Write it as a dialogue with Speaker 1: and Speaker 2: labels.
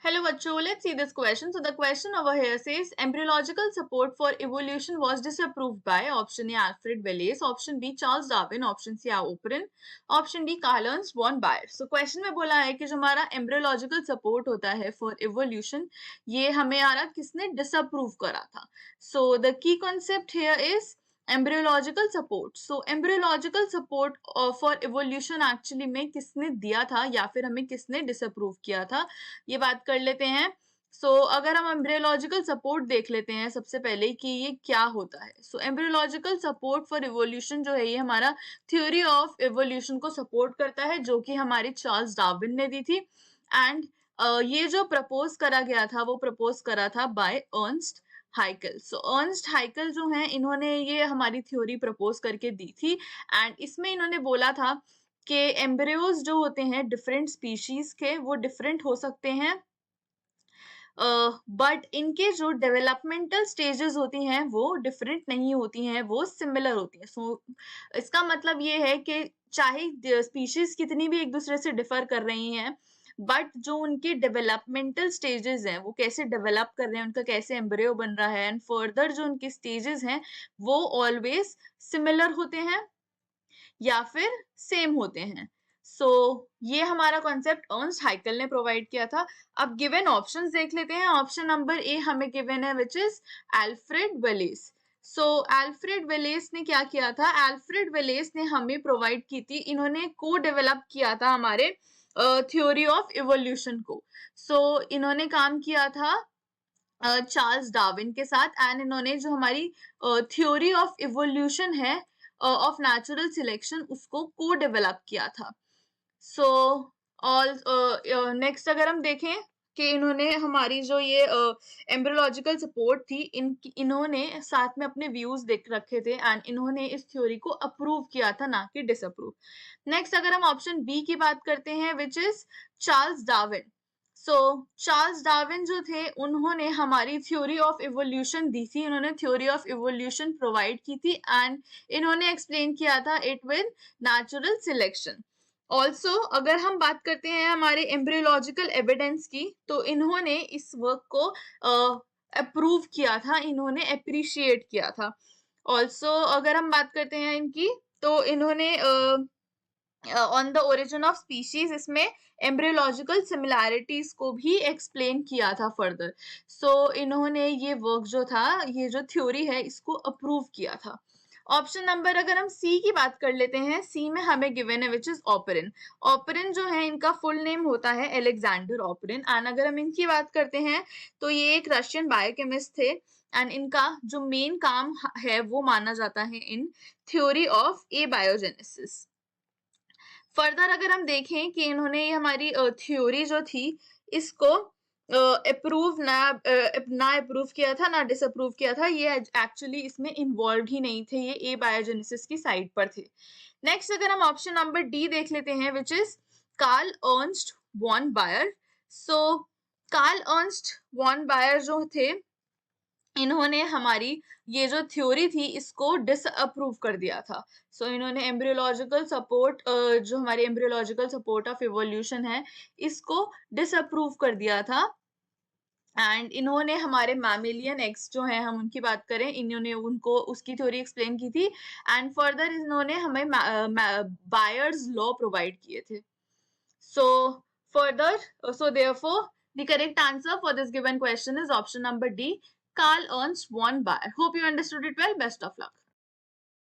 Speaker 1: Hello बच्चों, let's see this question. So the question over here says embryological support for evolution was disapproved by option A Alfred Wallace, option B Charles Darwin, option C Oparin, option D Carl Ernst von Baer. So question में बोला है कि जो हमारा embryological support होता है for evolution, ये हमें यारा किसने disapprove करा था. So the key concept here is embryological support. So embryological support for evolution actually में किसने दिया था या फिर हमें किसने disapprove किया था, ये बात कर लेते हैं. अगर हम एम्ब्रियोलॉजिकल सपोर्ट देख लेते हैं सबसे पहले कि ये क्या होता है. एम्ब्रियोलॉजिकल सपोर्ट फॉर इवोल्यूशन जो है ये हमारा थ्योरी ऑफ इवोल्यूशन को सपोर्ट करता है, जो कि हमारी चार्ल्स डार्विन ने दी थी. एंड ये जो प्रपोज करा गया था वो प्रपोज करा था बाय अर्नस्ट हाइकल. अर्नस्ट हाइकल जो है इन्होंने ये हमारी थ्योरी प्रपोज करके दी थी. एंड इसमें इन्होंने बोला था कि एम्ब्रियोज जो होते हैं डिफरेंट स्पीशीज के वो डिफरेंट हो सकते हैं, बट इनके जो डेवलपमेंटल स्टेजेस होती हैं वो डिफरेंट नहीं होती हैं, वो सिमिलर होती हैं. इसका मतलब ये है कि चाहे स्पीशीज कितनी भी एक दूसरे से डिफर कर रही हैं, बट जो उनके डेवलपमेंटल स्टेजेस हैं वो कैसे डेवलप कर रहे हैं, उनका कैसे एम्ब्रियो बन रहा है, एंड फर्दर जो उनके स्टेजेस हैं वो ऑलवेज सिमिलर होते हैं या फिर सेम होते हैं. ये हमारा कॉन्सेप्ट अर्नस्ट हाइकल ने प्रोवाइड किया था. अब गिवन ऑप्शंस देख लेते हैं. ऑप्शन नंबर ए हमें गिवन है which is Alfred Wallace. Alfred Wallace ने क्या किया था, एल्फ्रेड वेलेस ने हमें प्रोवाइड की थी, इन्होंने को डेवलप किया था हमारे थ्योरी ऑफ इवोल्यूशन को. इन्होंने काम किया था चार्ल्स डार्विन के साथ, एंड इन्होंने जो हमारी थ्योरी ऑफ इवोल्यूशन है ऑफ नेचुरल सिलेक्शन उसको को डेवलप किया था. नेक्स्ट अगर हम देखें कि इन्होंने हमारी जो ये एम्ब्रियोलॉजिकल सपोर्ट थी इन्होंने साथ में अपने व्यूज देख रखे थे, एंड इन्होंने इस थ्योरी को अप्रूव किया था, ना कि डिसअप्रूव. नेक्स्ट अगर हम ऑप्शन बी की बात करते हैं which is Charles Darwin. Charles Darwin जो थे उन्होंने हमारी थ्योरी ऑफ इवोल्यूशन दी थी, इन्होंने थ्योरी ऑफ इवोल्यूशन प्रोवाइड की थी, एंड इन्होंने एक्सप्लेन किया था it with natural selection. Also अगर हम बात करते हैं हमारे एम्ब्रियोलॉजिकल एविडेंस की, तो इन्होंने इस वर्क को अप्रूव किया था, इन्होंने अप्रिशिएट किया था. ऑल्सो अगर हम बात करते हैं इनकी, तो इन्होंने on the origin of species इसमें एम्ब्रियोलॉजिकल सिमिलैरिटीज को भी एक्सप्लेन किया था फर्दर. इन्होंने ये वर्क जो था, ये जो थ्योरी है इसको अप्रूव किया था. ऑप्शन नंबर अगर हम सी की बात कर लेते हैं, सी में हमें गिवन है विच इज ऑपरिन. ऑपरिन जो है इनका फुल नेम होता है एलेक्जेंडर ऑपरिन. एंड अगर हम इनकी बात करते हैं तो ये एक रशियन बायोकेमिस्ट थे, एंड इनका जो मेन काम है वो माना जाता है इन थ्योरी ऑफ एबायोजेनेसिस. फर्दर अगर हम देखें कि इन्होंने ये हमारी थ्योरी जो थी इसको अप्रूव ना अप्रूव किया था, ना डिसअप्रूव किया था, ये एक्चुअली इसमें इन्वॉल्व ही नहीं थे, ये ए बायोजेनेसिस की साइड पर थे. नेक्स्ट अगर हम ऑप्शन नंबर डी देख लेते हैं which is Karl Ernst von Baer. Karl Ernst von Baer जो थे इन्होंने हमारी ये जो थ्योरी थी इसको डिसअप्रूव कर दिया था. इन्होंने एम्ब्रियोलॉजिकल सपोर्ट जो हमारी एम्ब्रियोलॉजिकल सपोर्ट ऑफ इवोल्यूशन है इसको डिसअप्रूव कर दिया था. एंड इन्होंने हमारे मैमेलियन एग्स जो है, हम उनकी बात करें, इन्होंने उनको उसकी थ्योरी एक्सप्लेन की थी, एंड फर्दर इन्होंने हमें बायर्स लॉ प्रोवाइड किए थे. Therefore the correct answer for this given question is option number D, Carl Ernst von Baer. Hope you understood it well. Best of luck.